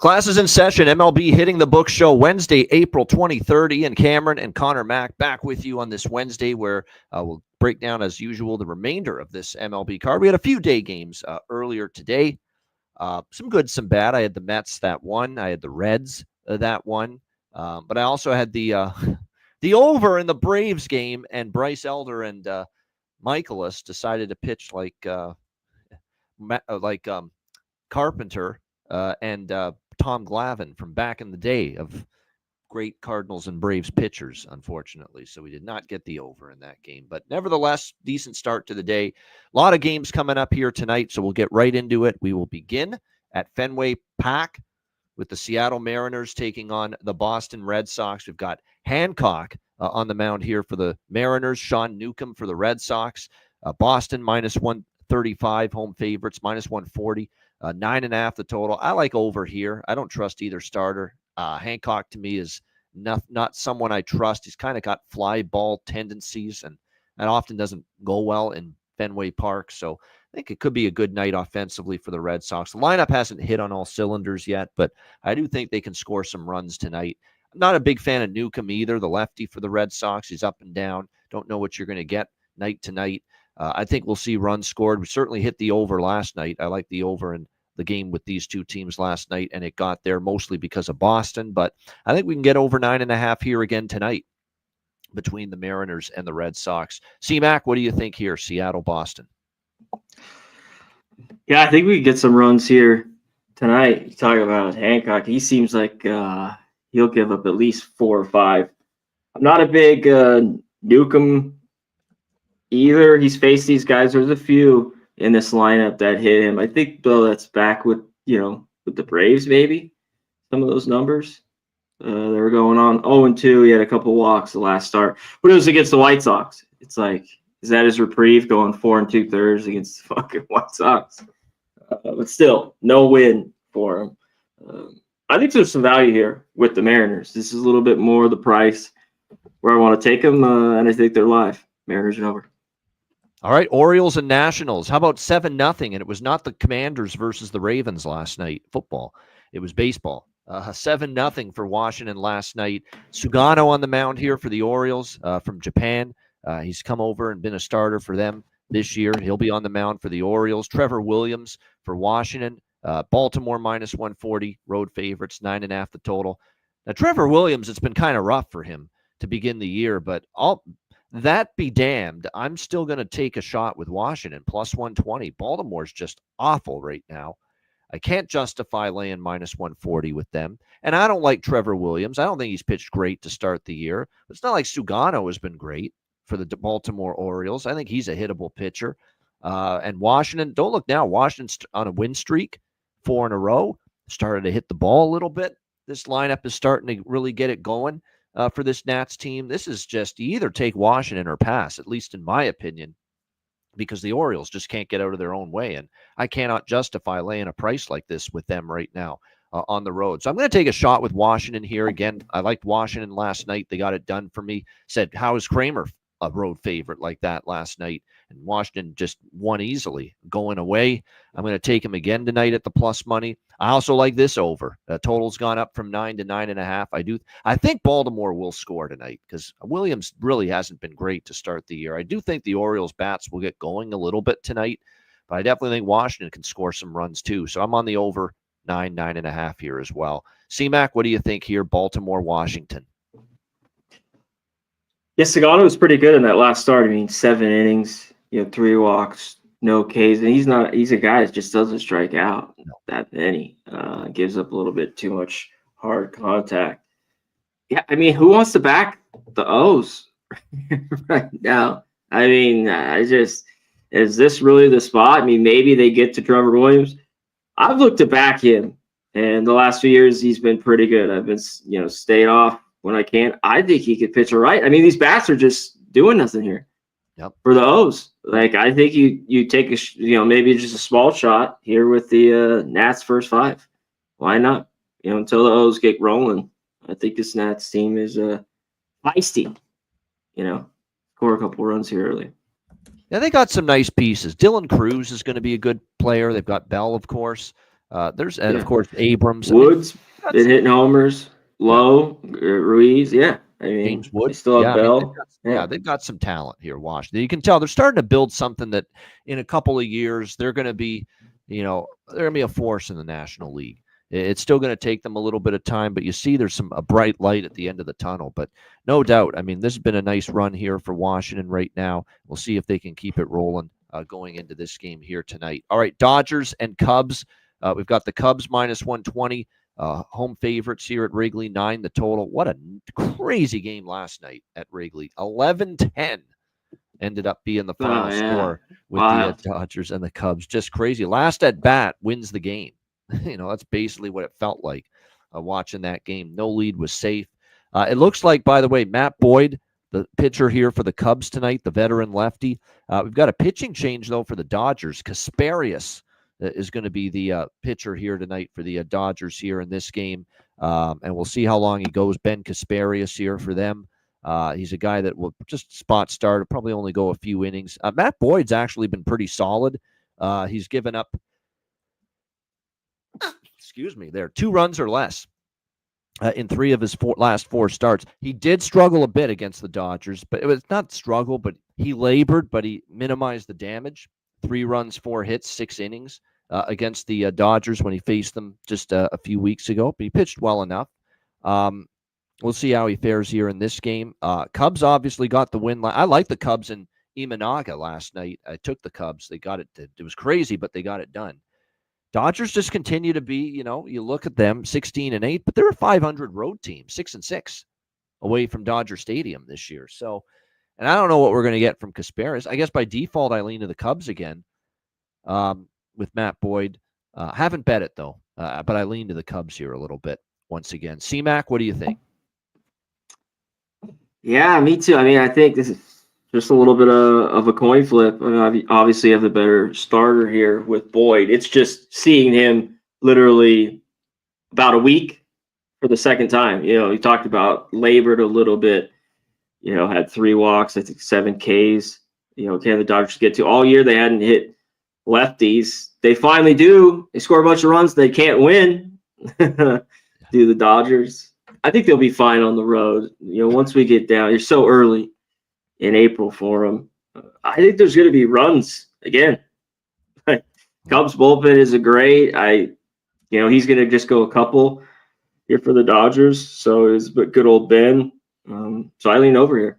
Class is in session. MLB Hitting the Book Show Wednesday, April 23rd. Ian Cameron and Connor Mack back with you on this Wednesday where we'll break down, as usual, the remainder of this MLB card. We had a few day games earlier today. Some good, some bad. I had the Mets that won. I had the Reds that won. But I also had the over in the Braves game, and Bryce Elder and Michaelis decided to pitch like Carpenter and Tom Glavine from back in the day of great Cardinals and Braves pitchers, unfortunately. So we did not get the over in that game. But nevertheless, decent start to the day. A lot of games coming up here tonight, so we'll get right into it. We will begin at Fenway Park with the Seattle Mariners taking on the Boston Red Sox. We've got Hancock on the mound here for the Mariners, Sean Newcomb for the Red Sox. Boston minus 135, home favorites, minus 140. 9.5 the total. I like over here. I don't trust either starter. Hancock to me is not someone I trust. He's kind of got fly ball tendencies, and that often doesn't go well in Fenway Park. So I think it could be a good night offensively for the Red Sox. The lineup hasn't hit on all cylinders yet, but I do think they can score some runs tonight. I'm not a big fan of Newcomb either, the lefty for the Red Sox. He's up and down. Don't know what you're going to get night to night. I think we'll see runs scored. We certainly hit the over last night. I like the over in the game with these two teams last night, and it got there mostly because of Boston. But I think we can get over 9.5 here again tonight between the Mariners and the Red Sox. C-Mac, what do you think here, Seattle, Boston? Yeah, I think we can get some runs here tonight. You talk about Hancock. He seems like he'll give up at least 4 or 5. I'm not a big Newcomb either. He's faced these guys. There's a few in this lineup that hit him. I think, Bill, that's back with the Braves, maybe. Some of those numbers. They were going on 0-2. He had a couple walks the last start. But it was against the White Sox. It's like, is that his reprieve going 4 2/3 against the fucking White Sox? But still, no win for him. I think there's some value here with the Mariners. This is a little bit more the price where I want to take them, and I think they're live. Mariners are over. All right, Orioles and Nationals. How about 7-0? And it was not the Commanders versus the Ravens last night, football. It was baseball. 7-0 for Washington last night. Sugano on the mound here for the Orioles from Japan. He's come over and been a starter for them this year. He'll be on the mound for the Orioles. Trevor Williams for Washington. Baltimore minus 140, road favorites, 9.5 the total. Now, Trevor Williams, it's been kind of rough for him to begin the year, but that be damned, I'm still going to take a shot with Washington, plus 120. Baltimore's just awful right now. I can't justify laying minus 140 with them. And I don't like Trevor Williams. I don't think he's pitched great to start the year. It's not like Sugano has been great for the Baltimore Orioles. I think he's a hittable pitcher. And Washington, don't look now. Washington's on a win streak, 4 in a row. Started to hit the ball a little bit. This lineup is starting to really get it going. For this Nats team, this is just, you either take Washington or pass, at least in my opinion, because the Orioles just can't get out of their own way. And I cannot justify laying a price like this with them right now on the road. So I'm going to take a shot with Washington here. Again, I liked Washington last night. They got it done for me. Said, how is Kramer a road favorite like that last night? And Washington just won easily going away. I'm going to take him again tonight at the plus money. I also like this over. Total's gone up from 9 to 9.5. I think Baltimore will score tonight because Williams really hasn't been great to start the year. I do think the Orioles bats will get going a little bit tonight, but I definitely think Washington can score some runs too. So I'm on the over 9.5 here as well. C-Mac, what do you think here? Baltimore, Washington. Yeah, Sugano was pretty good in that last start. I mean, 7 innings, 3 walks, no Ks, and he's a guy that just doesn't strike out that many. Gives up a little bit too much hard contact. Yeah, I mean, who wants to back the O's right now? I mean, is this really the spot? I mean, maybe they get to Trevor Williams. I've looked to back him, and the last few years he's been pretty good. I've been, staying off when I can. I think he could pitch all right. I mean, these bats are just doing nothing here. Yep. For the O's. Like, I think you take maybe just a small shot here with the Nats first 5. Why not? Until the O's get rolling. I think this Nats team is feisty. Score a couple runs here early. Yeah, they got some nice pieces. Dylan Cruz is going to be a good player. They've got Bell, of course. And of course Abrams. Woods That's been hitting homers. yeah. Lowe, Ruiz, yeah. I mean, James they Wood. still have Yeah, I mean, Bell. Yeah. they've got some talent here, Washington. You can tell they're starting to build something that in a couple of years they're going to be, they're going to be a force in the National League. It's still going to take them a little bit of time, but you see there's a bright light at the end of the tunnel. But no doubt, I mean, this has been a nice run here for Washington right now. We'll see if they can keep it rolling going into this game here tonight. All right, Dodgers and Cubs. We've got the Cubs minus 120. Home favorites here at Wrigley, 9 the total. What a crazy game last night at Wrigley. 11-10 ended up being the final score with the Dodgers and the Cubs. Just crazy. Last at bat wins the game. That's basically what it felt like watching that game. No lead was safe. It looks like, by the way, Matt Boyd, the pitcher here for the Cubs tonight, the veteran lefty. We've got a pitching change, though, for the Dodgers. Kasparius is going to be the pitcher here tonight for the Dodgers here in this game. And we'll see how long he goes. Ben Kasparius here for them. He's a guy that will just spot start, probably only go a few innings. Matt Boyd's actually been pretty solid. He's given up, 2 runs or less in 3 of his last 4 starts. He did struggle a bit against the Dodgers, but it was not struggle, but he labored, but he minimized the damage. 3 runs, 4 hits, 6 innings against the Dodgers when he faced them just a few weeks ago. But he pitched well enough. We'll see how he fares here in this game. Cubs obviously got the win. I like the Cubs in Imanaga last night. I took the Cubs. They got it. It was crazy, but they got it done. Dodgers just continue to be, you look at them, 16-8, but they're a 500 road team, 6-6 away from Dodger Stadium this year. So, and I don't know what we're going to get from Kasparis. I guess by default, I lean to the Cubs again with Matt Boyd. Haven't bet it, though, but I lean to the Cubs here a little bit once again. C-Mac, what do you think? Yeah, me too. I mean, I think this is just a little bit of a coin flip. I mean, obviously, you have the better starter here with Boyd. It's just seeing him literally about a week for the second time. He talked about labored a little bit, had 3 walks, I think 7 Ks. Can the Dodgers get to? All year they hadn't hit lefties. They finally do. They score a bunch of runs. They can't win. Do the Dodgers. I think they'll be fine on the road. Once we get down, you're so early in April for them. I think there's going to be runs again. Cubs bullpen is a great. He's going to just go a couple here for the Dodgers. So is good old Ben. So I lean over here.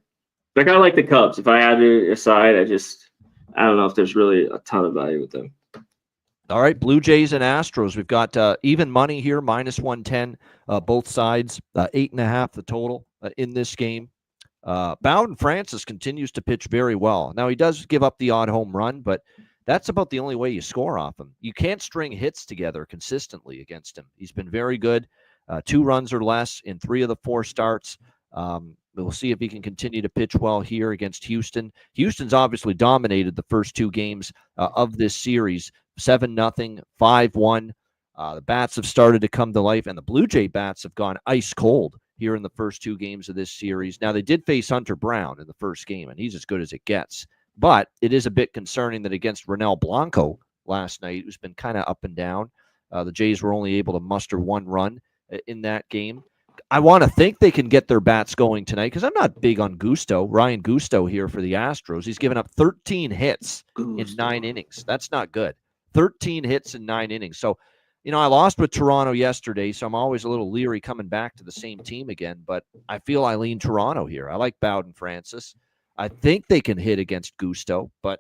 But I kind of like the Cubs. If I had to decide, I don't know if there's really a ton of value with them. All right, Blue Jays and Astros. We've got even money here, minus 110, both sides, 8.5 the total in this game. Bowden Francis continues to pitch very well. Now, he does give up the odd home run, but that's about the only way you score off him. You can't string hits together consistently against him. He's been very good, 2 runs or less in 3 of the 4 starts. We'll see if he can continue to pitch well here against Houston. Houston's obviously dominated the first 2 games of this series, 7-0, 5-1. The bats have started to come to life, and the Blue Jay bats have gone ice cold here in the first 2 games of this series. Now, they did face Hunter Brown in the first game, and he's as good as it gets. But it is a bit concerning that against Ronel Blanco last night, who's been kind of up and down, the Jays were only able to muster 1 run in that game. I want to think they can get their bats going tonight because I'm not big on Gusto. Ryan Gusto here for the Astros. He's given up 13 hits in 9 innings. That's not good. 13 hits in 9 innings. So, I lost with Toronto yesterday, so I'm always a little leery coming back to the same team again, but I feel I lean Toronto here. I like Bowden Francis. I think they can hit against Gusto, but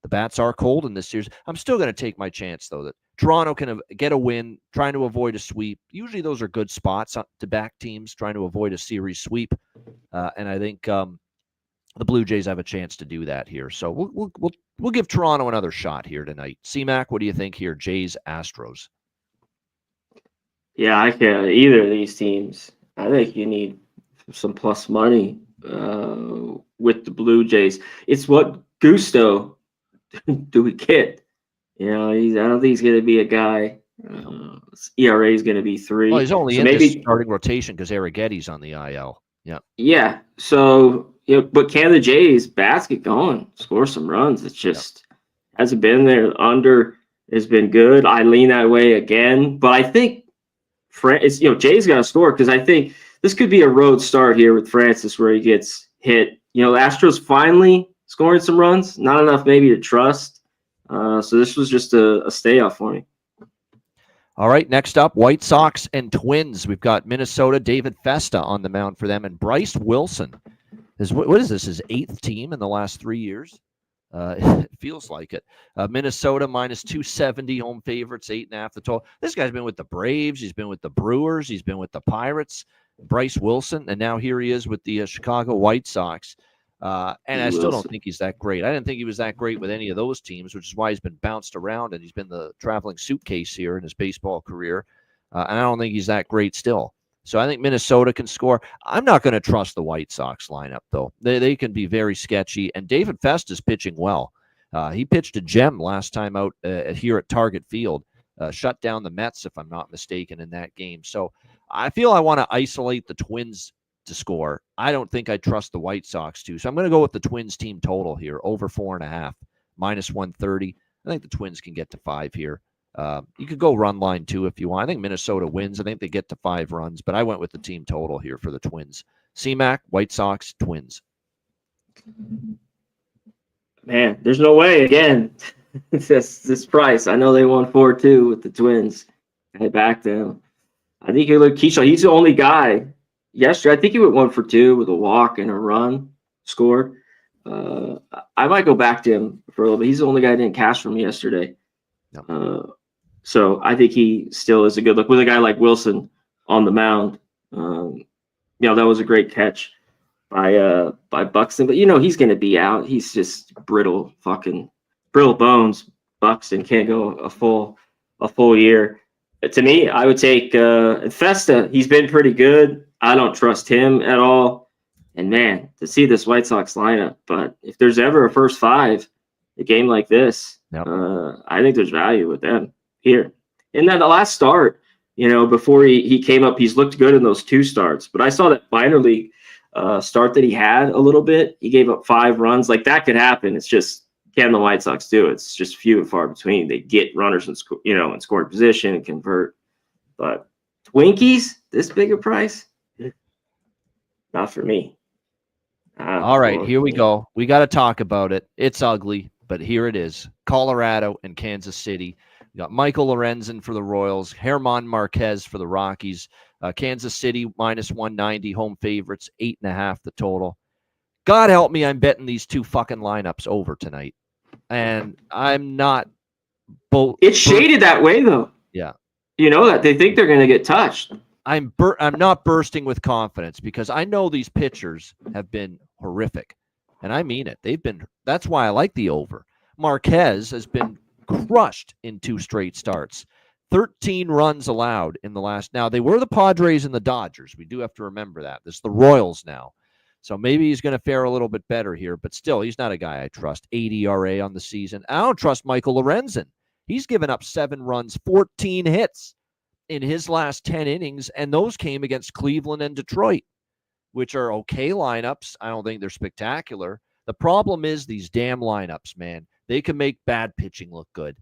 the bats are cold in this series. I'm still going to take my chance, though, that Toronto can get a win, trying to avoid a sweep. Usually those are good spots to back teams, trying to avoid a series sweep. And I think the Blue Jays have a chance to do that here. So we'll give Toronto another shot here tonight. C-Mac, what do you think here? Jays, Astros. Yeah, I can't either of these teams. I think you need some plus money with the Blue Jays. It's what Gusto do we get? I don't think he's going to be a guy. ERA is going to be 3. Well, he's only so in maybe this starting rotation because Arrighetti's on the IL. Yeah. Yeah. So, but can the Jays bats get going, score some runs? It's just hasn't been there under has been good. I lean that way again, but I think Jay's got to score because I think this could be a road start here with Francis where he gets hit. The Astros finally scoring some runs, not enough maybe to trust. So this was just a stay off for me. All right, next up, White Sox and Twins. We've got Minnesota, David Festa on the mound for them, and Bryce Wilson. What is this, his 8th team in the last 3 years? It feels like it. Minnesota minus 270, home favorites, 8.5 the total. This guy's been with the Braves. He's been with the Brewers. He's been with the Pirates. Bryce Wilson, and now here he is with the Chicago White Sox. And I still don't think he's that great. I didn't think he was that great with any of those teams, which is why he's been bounced around, and he's been the traveling suitcase here in his baseball career. And I don't think he's that great still. So I think Minnesota can score. I'm not going to trust the White Sox lineup, though. They can be very sketchy. And David Fest is pitching well. He pitched a gem last time out here at Target Field. Shut down the Mets, if I'm not mistaken, in that game. So I feel I want to isolate the Twins to score. I don't think I trust the White Sox to. So I'm going to go with the Twins team total here, over 4.5, minus 130. I think the Twins can get to 5 here. You could go run line too if you want. I think Minnesota wins. I think they get to 5 runs, but I went with the team total here for the Twins. C-Mac, White Sox, Twins. Man, there's no way again. this price. I know they won 4-2 with the Twins. I backed them. I think you look Keyshawn. He's the only guy yesterday. I think he went 1 for 2 with a walk and a run scored. I might go back to him for a little bit. He's the only guy that didn't cash for me yesterday. Yep. So I think he still is a good look with a guy like Wilson on the mound. That was a great catch by Buxton, but he's going to be out. He's just brittle bones. Buxton can't go a full year. To me, I would take Festa. He's been pretty good. I don't trust him at all. And man, to see this White Sox lineup, but if there's ever a first 5, a game like this, yep. I think there's value with them here. And then the last start, before he came up, he's looked good in those 2 starts. But I saw that minor league start that he had a little bit. He gave up 5 runs. Like, that could happen. It's just, can the White Sox do it? It's just few and far between. They get runners in scoring position and convert. But Twinkies, this bigger price, not for me. All right, here we go. We got to talk about it. It's ugly, but here it is. Colorado and Kansas City. We got Michael Lorenzen for the Royals, German Marquez for the Rockies. Kansas City minus 190, home favorites, 8.5 the total. God help me, I'm betting these 2 fucking lineups over tonight. And I'm not both. It's shaded that way, though. Yeah. You know that they think they're going to get touched. I'm not bursting with confidence because I know these pitchers have been horrific. And I mean it. That's why I like the over. Marquez has been crushed in 2 straight starts. 13 runs allowed in the last. Now, they were the Padres and the Dodgers. We do have to remember that. This is the Royals now. So maybe he's going to fare a little bit better here, but still, he's not a guy I trust. 8 ERA on the season. I don't trust Michael Lorenzen. He's given up 7 runs, 14 hits in his last 10 innings, and those came against Cleveland and Detroit, which are okay lineups. I don't think they're spectacular. The problem is these damn lineups, man. They can make bad pitching look good.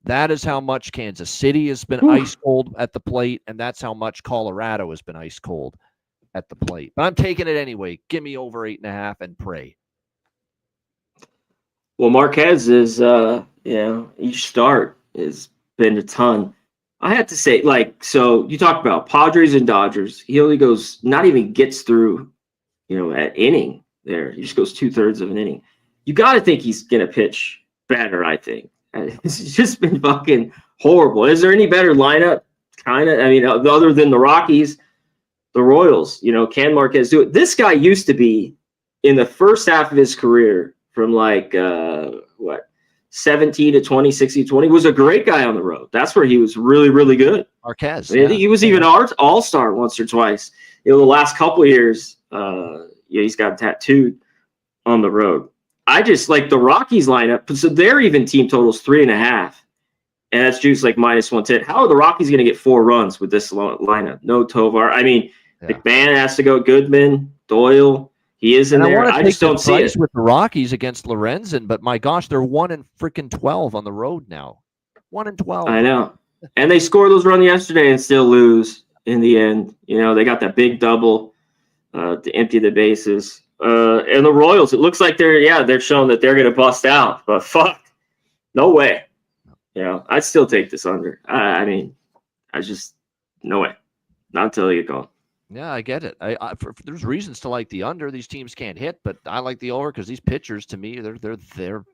That is how much Kansas City has been ice cold at the plate, and that's how much Colorado has been ice cold at the plate. But I'm taking it anyway. Give me over 8.5 and pray. Well, Marquez is, each start has been a ton. I have to say, so you talk about Padres and Dodgers. He only not even gets through, at inning there. He just goes 2/3 of an inning. You got to think he's going to pitch better, I think. It's just been fucking horrible. Is there any better lineup? Kind of. I mean, other than the Rockies, the Royals, can Marquez do it? This guy used to be in the first half of his career from 17 to 20, 16 to 20, was a great guy on the road. That's where he was really, really good. Marquez. I think he was even all-star once or twice. The last couple of years, he's got tattooed on the road. I just like the Rockies lineup. So their even team totals 3.5. And that's juice minus 110. How are the Rockies going to get 4 runs with this lineup? No Tovar. I mean, McMahon has to go. Goodman, Doyle. He is in there. I just don't see it with the Rockies against Lorenzen, but my gosh, they're 1 in freaking 12 on the road now. 1-12. I know. And they scored those runs yesterday and still lose in the end. They got that big double to empty the bases. And the Royals, it looks like they're showing that they're going to bust out. But fuck, no way. I'd still take this under. I mean, no way. Not until they get going. Yeah, I get it. There's reasons to like the under. These teams can't hit, but I like the over because these pitchers, to me, they're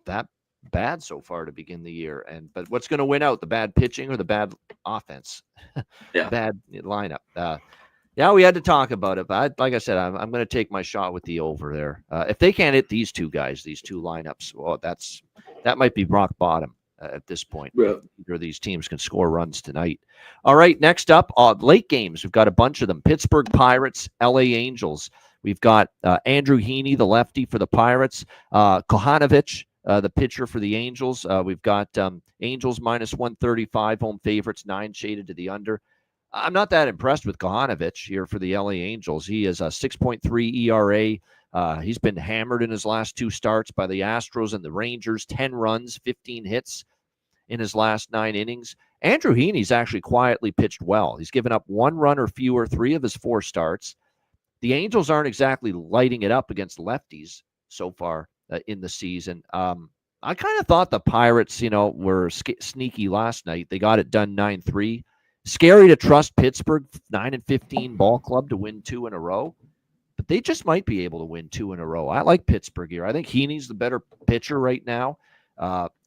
that bad so far to begin the year. But what's going to win out, the bad pitching or the bad offense? Yeah. Bad lineup. Yeah, we had to talk about it. But like I said, I'm going to take my shot with the over there. If they can't hit these two guys, these two lineups, well, that might be rock bottom at this point. Yeah. Either of these teams can score runs tonight. All right, next up, late games. We've got a bunch of them. Pittsburgh Pirates, LA Angels. We've got Andrew Heaney, the lefty for the Pirates. Kohanovic, the pitcher for the Angels. We've got Angels minus 135, home favorites, 9 shaded to the under. I'm not that impressed with Kohanovic here for the LA Angels. He is a 6.3 ERA. He's been hammered in his last 2 starts by the Astros and the Rangers. 10 runs, 15 hits in his last 9 innings. Andrew Heaney's actually quietly pitched well. He's given up 1 run or fewer 3 of his 4 starts. The Angels aren't exactly lighting it up against lefties so far in the season. I kind of thought the Pirates, were sneaky last night. They got it done 9-3. Scary to trust Pittsburgh 9-15 ball club to win 2 in a row, but they just might be able to win 2 in a row. I like Pittsburgh here. I think Heaney's the better pitcher right now.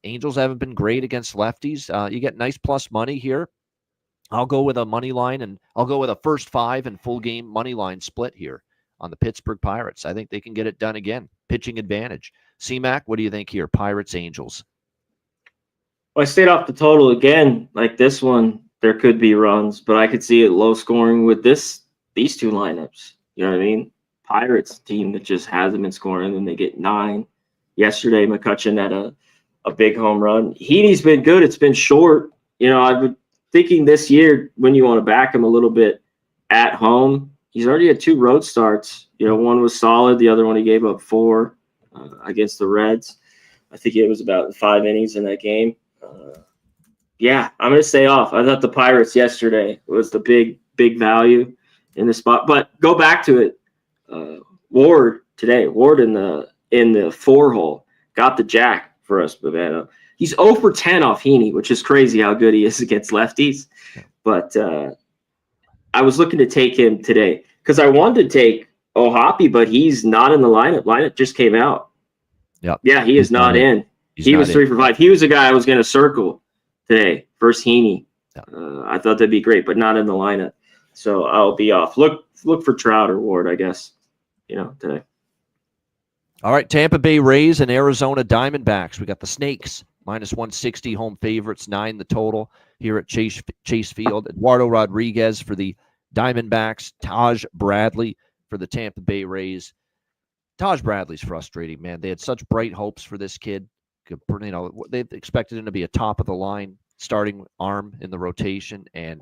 Angels haven't been great against lefties. You get nice plus money here. I'll go with a money line, and I'll go with a first 5 and full game money line split here on the Pittsburgh Pirates. I think they can get it done again. Pitching advantage. C-Mac, what do you think here? Pirates, Angels. Well, I stayed off the total again. Like this one, there could be runs, but I could see it low scoring with these 2 lineups. You know what I mean? Pirates team that just hasn't been scoring, and they get 9. Yesterday, McCutchen had a big home run. Heaney's been good. It's been short. I've been thinking this year when you want to back him a little bit at home. He's already had 2 road starts. One was solid. The other one he gave up 4 against the Reds. I think it was about 5 innings in that game. Yeah, I'm going to stay off. I thought the Pirates yesterday was the big value in the spot. But go back to it. Ward in the 4 hole got the jack for us, Bavano. He's 0 for 10 off Heaney, which is crazy how good he is against lefties. But I was looking to take him today because I wanted to take O'Hoppe, but he's not in the lineup. Lineup just came out. Yep. Yeah, he is not in. He was 3 for 5. He was a guy I was going to circle today. First Heaney. Yep. I thought that'd be great, but not in the lineup. So I'll be off. Look for Trout or Ward, I guess, today. All right, Tampa Bay Rays and Arizona Diamondbacks. We got the Snakes, minus 160 home favorites, 9 the total here at Chase Field. Eduardo Rodriguez for the Diamondbacks, Taj Bradley for the Tampa Bay Rays. Taj Bradley's frustrating, man. They had such bright hopes for this kid. They expected him to be a top-of-the-line starting arm in the rotation, and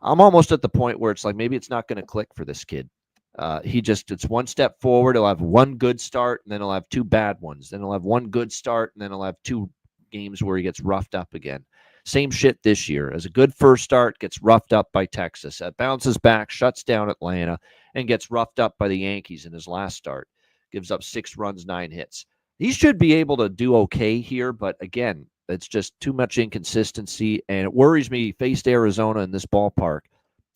I'm almost at the point where it's like maybe it's not going to click for this kid. It's one step forward. He'll have 1 good start, and then he'll have 2 bad ones. Then he'll have 1 good start, and then he'll have 2 games where he gets roughed up again. Same shit this year. As a good first start, gets roughed up by Texas. Bounces back, shuts down Atlanta, and gets roughed up by the Yankees in his last start. Gives up 6 runs, 9 hits. He should be able to do okay here, but again, it's just too much inconsistency, and it worries me. He faced Arizona in this ballpark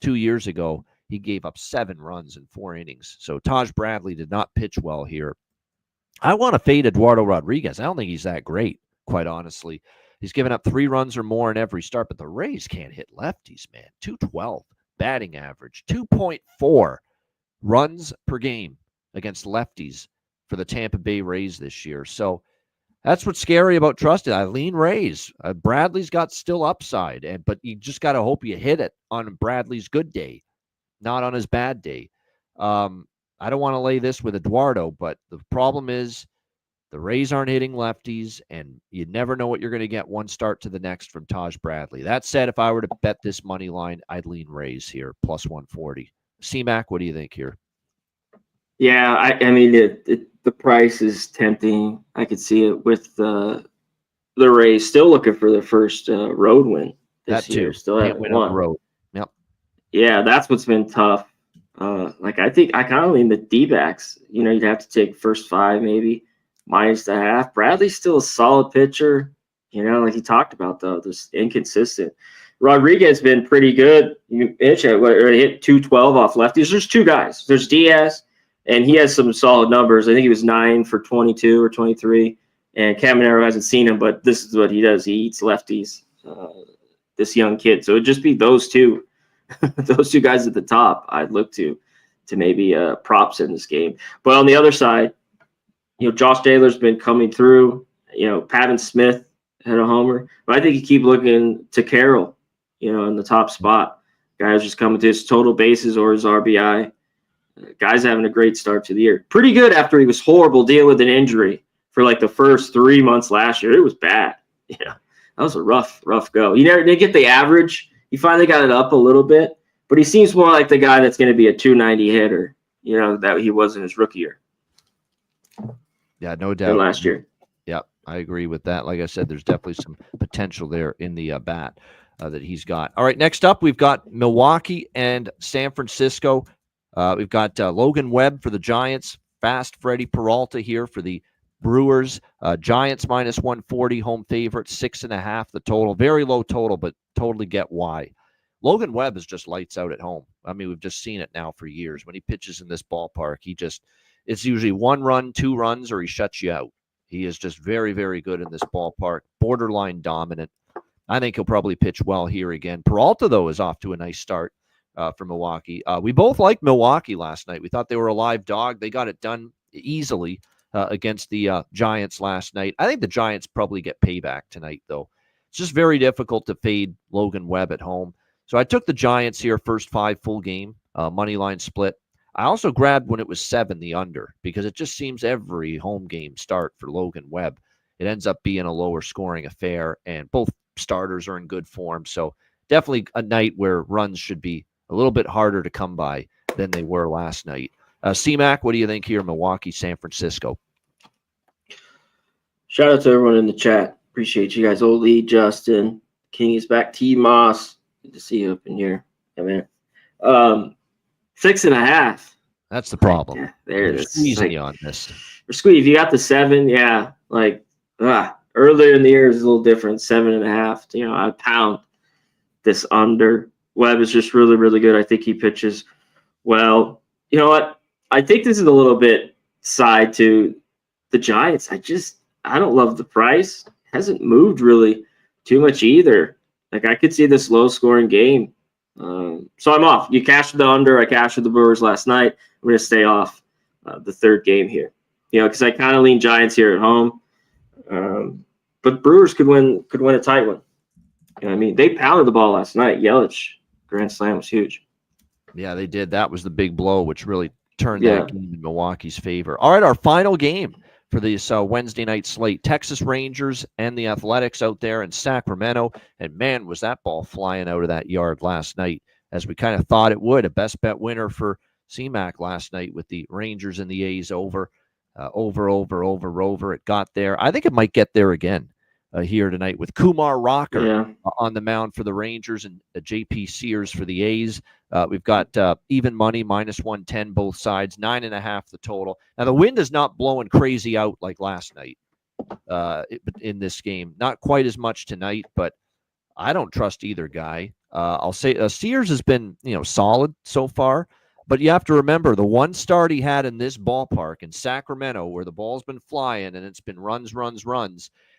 2 years ago. He gave up 7 runs in 4 innings. So Taj Bradley did not pitch well here. I want to fade Eduardo Rodriguez. I don't think he's that great, quite honestly. He's given up 3 runs or more in every start, but the Rays can't hit lefties, man. 212 batting average, 2.4 runs per game against lefties for the Tampa Bay Rays this year. So that's what's scary about trusting. I lean Rays. Bradley's got still upside, but you just got to hope you hit it on Bradley's good day, not on his bad day. I don't want to lay this with Eduardo, but the problem is the Rays aren't hitting lefties, and you never know what you're going to get one start to the next from Taj Bradley. That said, if I were to bet this money line, I'd lean Rays here, plus 140. C-Mac, what do you think here? Yeah, I mean, the price is tempting. I could see it with the the Rays still looking for their first road win That this year. too. Still Can't haven't win on the won. road. Yep. Yeah, that's what's been tough. I think I kind of lean the D-backs. You'd have to take first 5 maybe minus the half. Bradley's still a solid pitcher. Like he talked about though, just inconsistent. Rodriguez been pretty good. You mentioned hit 212 off lefties. There's 2 guys. There's Diaz, and he has some solid numbers. I think he was 9 for 22 or 23. And Caminero hasn't seen him, but this is what he does. He eats lefties. This young kid. So it'd just be those 2. Those 2 guys at the top, I'd look to maybe props in this game. But on the other side, Josh Taylor's been coming through. Pavin Smith had a homer. But I think you keep looking to Carroll, in the top spot. Guys just coming to his total bases or his RBI. Guy's having a great start to the year. Pretty good after he was horrible dealing with an injury for like the first 3 months last year. It was bad. That was a rough go. He never did get the average. He finally got it up a little bit, but he seems more like the guy that's going to be a 290 hitter, that he was in his rookie year. Yeah, no doubt. Than last year. Yeah, I agree with that. Like I said, there's definitely some potential there in the bat that he's got. All right, next up, we've got Milwaukee and San Francisco. We've got Logan Webb for the Giants, fast Freddie Peralta here for the Brewers. Giants minus 140, home favorite, 6.5 the total. Very low total, but totally get why. Logan Webb is just lights out at home. I mean, we've just seen it now for years. When he pitches in this ballpark, it's usually 1 run, 2 runs, or he shuts you out. He is just very, very good in this ballpark, borderline dominant. I think he'll probably pitch well here again. Peralta, though, is off to a nice start for Milwaukee. We both liked Milwaukee last night. We thought they were a live dog. They got it done easily against the Giants last night. I think the Giants probably get payback tonight, though. It's just very difficult to fade Logan Webb at home. So I took the Giants here, first 5 full game, money line split. I also grabbed when it was 7, the under, because it just seems every home game start for Logan Webb, it ends up being a lower scoring affair, and both starters are in good form. So definitely a night where runs should be a little bit harder to come by than they were last night. C-Mac, what do you think here, Milwaukee, San Francisco? Shout out to everyone in the chat. Appreciate you guys. Oldie, Justin, King is back. T. Moss, good to see you up in here. Yeah, man. 6.5. That's the problem. Yeah, there it is. Squeezing you on this. Or squeeze. If you got the 7, yeah. Earlier in the year is a little different. 7.5. I pound this under. Webb is just really, really good. I think he pitches well. You know what? I think this is a little bit side to the Giants. I don't love the price. Hasn't moved really too much either. I could see this low-scoring game. So I'm off. You cashed the under. I cashed the Brewers last night. I'm going to stay off the 3rd game here. Because I kind of lean Giants here at home. But Brewers could win a tight one. I mean? They pounded the ball last night. Yelich, grand slam was huge. Yeah, they did. That was the big blow, which really turned that game in Milwaukee's favor. All right, our final game for this Wednesday night slate. Texas Rangers and the Athletics out there in Sacramento. And, man, was that ball flying out of that yard last night, as we kind of thought it would. A best bet winner for C-Mac last night with the Rangers and the A's over. It got there. I think it might get there again here tonight with Kumar Rocker on the mound for the Rangers and J.P. Sears for the A's. We've got even money, minus 110 both sides, 9.5 the total. Now, the wind is not blowing crazy out like last night in this game. Not quite as much tonight, but I don't trust either guy. I'll say Sears has been solid so far. But you have to remember the one start he had in this ballpark in Sacramento where the ball's been flying and it's been runs.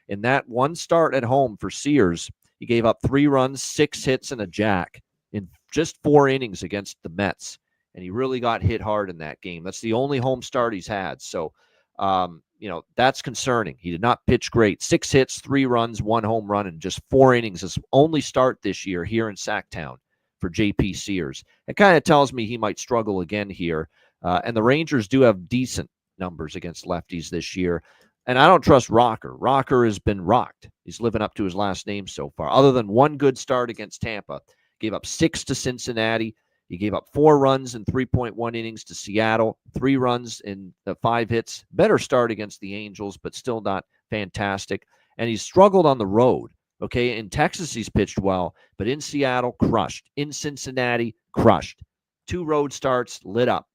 In that one start at home for Sears, he gave up 3 runs, 6 hits, and a jack in just 4 innings against the Mets. And he really got hit hard in that game. That's the only home start he's had. So, that's concerning. He did not pitch great. 6 hits, 3 runs, 1 home run, and just 4 innings. His only start this year here in Sacktown for J.P. Sears. It kind of tells me he might struggle again here. And the Rangers do have decent numbers against lefties this year. And I don't trust Rocker. Rocker has been rocked. He's living up to his last name so far. Other than one good start against Tampa, gave up 6 to Cincinnati. He gave up 4 runs in 3.1 innings to Seattle, 3 runs in 5 hits. Better start against the Angels, but still not fantastic. and he's struggled on the road. Okay, in Texas he's pitched well, but in Seattle, crushed. In Cincinnati, crushed. 2 road starts, lit up.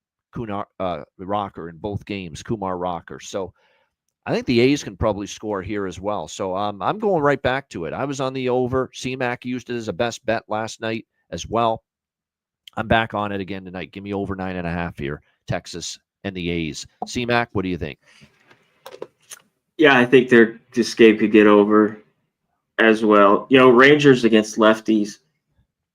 Rocker in both games, Kumar Rocker. So I think the A's can probably score here as well. So I'm going right back to it. I was on the over. CMAC used it as a best bet last night as well. I'm back on it again tonight. Give me over 9.5 here, Texas and the A's. CMAC, what do you think? Yeah, I think this game could get over as well. Rangers against lefties,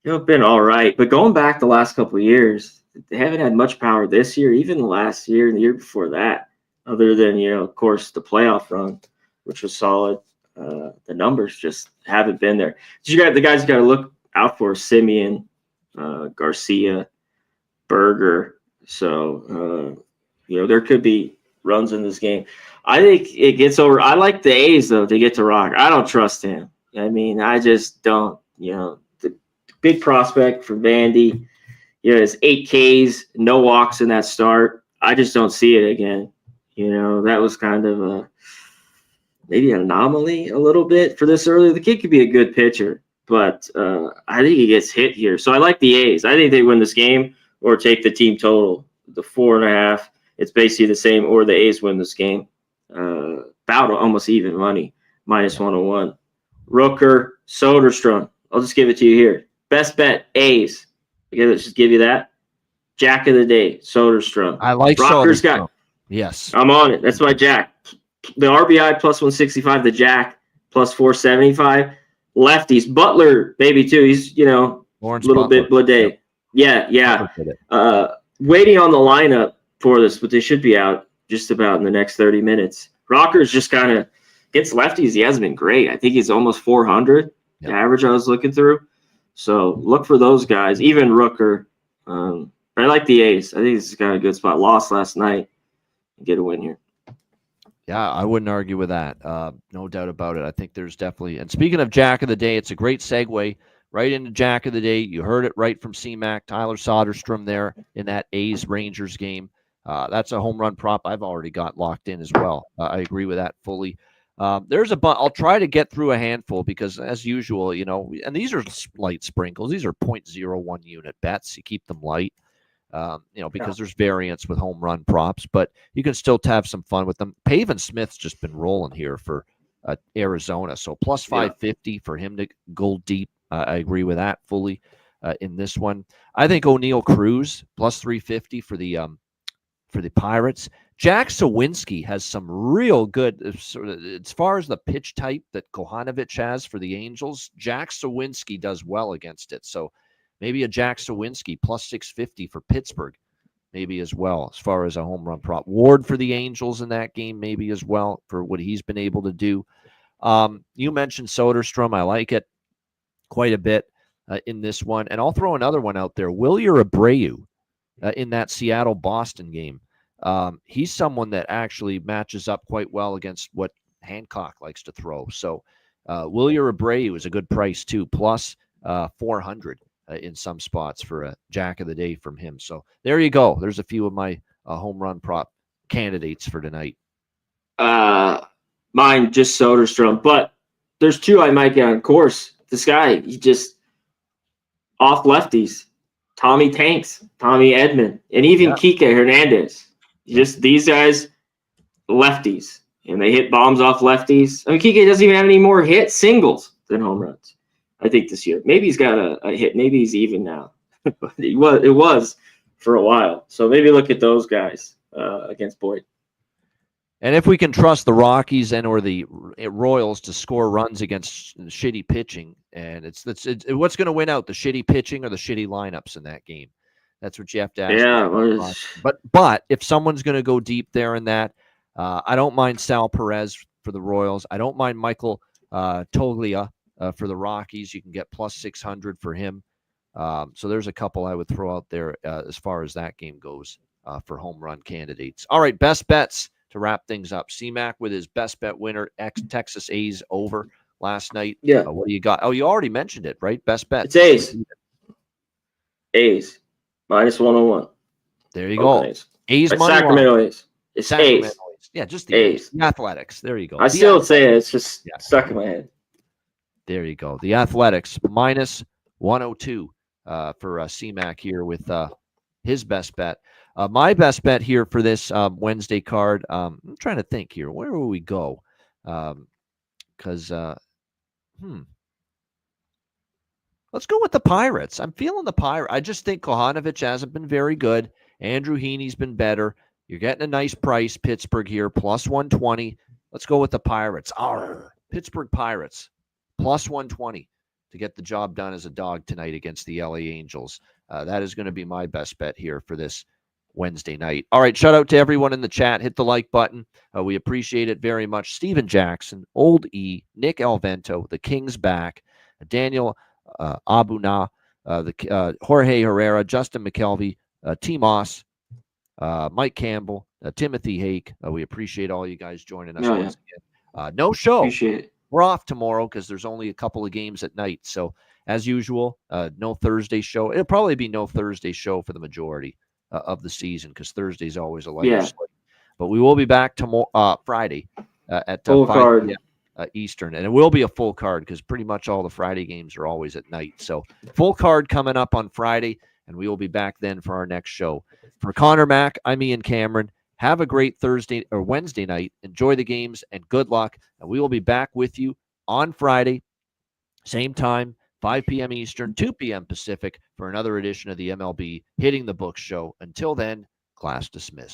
have been all right. But going back the last couple of years, they haven't had much power this year, even the last year and the year before that, other than, of course, the playoff run, which was solid. The numbers just haven't been there. The guys you got to look out for: Simeon, Garcia, Berger. So, there could be runs in this game. I think it gets over. I like the A's, though, to get to Rock. I don't trust him. I mean, I just don't. The big prospect for Vandy. It's 8 Ks, no walks in that start. I just don't see it again. That was kind of maybe an anomaly a little bit for this early. The kid could be a good pitcher, but I think he gets hit here. So I like the A's. I think they win this game or take the team total, the 4.5. It's basically the same, or the A's win this game. About almost even money, -101. Rooker, Soderstrom. I'll just give it to you here. Best bet, A's. Okay, let's just give you that. Jack of the day, Soderstrom. I like Rocker's Soderstrom. got. Yes. I'm on it. That's my Jack. The RBI +165, the Jack +475. Lefties, Butler, maybe too. He's, a little bit blade. Yep. Yeah. Waiting on the lineup for this, but they should be out just about in the next 30 minutes. Rocker's just kind of against lefties. He hasn't been great. I think he's almost 400, the average I was looking through. So look for those guys, even Rooker. I like the A's. I think this is kind of a good spot. Lost last night. Get a win here. Yeah, I wouldn't argue with that. No doubt about it. I think there's definitely – and speaking of Jack of the Day, it's a great segue right into Jack of the Day. You heard it right from CMAC, Tyler Soderstrom there in that A's-Rangers game. That's a home run prop I've already got locked in as well. I agree with that fully. There's a bunch. I'll try to get through a handful because, as usual, and these are light sprinkles. These are 0.01 unit bets. You keep them light. Because there's variance with home run props, but you can still have some fun with them. Pavin Smith's just been rolling here for Arizona, so plus 550 for him to go deep. I agree with that fully in this one. I think O'Neal Cruz plus 350 for the Pirates. Jack Sawinski has some real good, as far as the pitch type that Kohanovic has for the Angels. Jack Sawinski does well against it, so maybe a Jack Sawinski plus 650 for Pittsburgh, maybe as well, as far as a home run prop. Ward for the Angels in that game, maybe as well, for what he's been able to do. You mentioned Soderstrom. I like it quite a bit in this one. And I'll throw another one out there. Wilyer Abreu in that Seattle-Boston game. He's someone that actually matches up quite well against what Hancock likes to throw. So Wilyer Abreu is a good price, too, plus 400. In some spots for a Jack of the Day from him. So there you go. There's a few of my home run prop candidates for tonight. Mine just Soderstrom, but there's 2 I might get on course. This guy, he just off lefties. Tommy Tanks, Tommy Edman, and even Kike Hernandez. Just these guys, lefties, and they hit bombs off lefties. I mean, Kike doesn't even have any more hit singles than home runs. I think this year. Maybe he's got a hit. Maybe he's even now. But it was for a while. So maybe look at those guys against Boyd. And if we can trust the Rockies or the Royals to score runs against shitty pitching, and it's what's going to win out, the shitty pitching or the shitty lineups in that game? That's what you have to ask. Yeah. But if someone's going to go deep there in that, I don't mind Sal Perez for the Royals. I don't mind Michael Toglia. For the Rockies, you can get plus 600 for him. So there's a couple I would throw out there as far as that game goes for home run candidates. All right, best bets to wrap things up. CMAC with his best bet winner, Texas A's over last night. Yeah. What do you got? Oh, you already mentioned it, right? Best bet. It's A's. A's. -101. There you go. A's money Sacramento line. A's. It's A's. Yeah, just the A's. A's. The Athletics. There you go. I The still say it. It's just Yeah. stuck in my head. There you go. The Athletics minus 102 for CMAC here with his best bet. My best bet here for this Wednesday card. I'm trying to think here. Where will we go? Because let's go with the Pirates. I'm feeling the Pirates. I just think Kohanovic hasn't been very good. Andrew Heaney's been better. You're getting a nice price, Pittsburgh here, plus 120. Let's go with the Pirates. Pittsburgh Pirates, plus 120 to get the job done as a dog tonight against the LA Angels. That is going to be my best bet here for this Wednesday night. All right, shout out to everyone in the chat. Hit the like button. We appreciate it very much. Steven Jackson, Old E, Nick Alvento, the King's back, Daniel Abuna, Jorge Herrera, Justin McKelvey, T. Moss, Mike Campbell, Timothy Hake. We appreciate all you guys joining us once again. No show. Appreciate it. We're off tomorrow because there's only a couple of games at night. So as usual, no Thursday show. It'll probably be no Thursday show for the majority of the season because Thursday's always a lighter slate. But we will be back tomorrow, Friday at 5 p.m. Eastern, and it will be a full card because pretty much all the Friday games are always at night. So full card coming up on Friday, and we will be back then for our next show. For Connor Mack, I'm Ian Cameron. Have a great Thursday or Wednesday night. Enjoy the games and good luck. And we will be back with you on Friday, same time, 5 p.m. Eastern, 2 p.m. Pacific, for another edition of the MLB Hitting the Books show. Until then, class dismissed.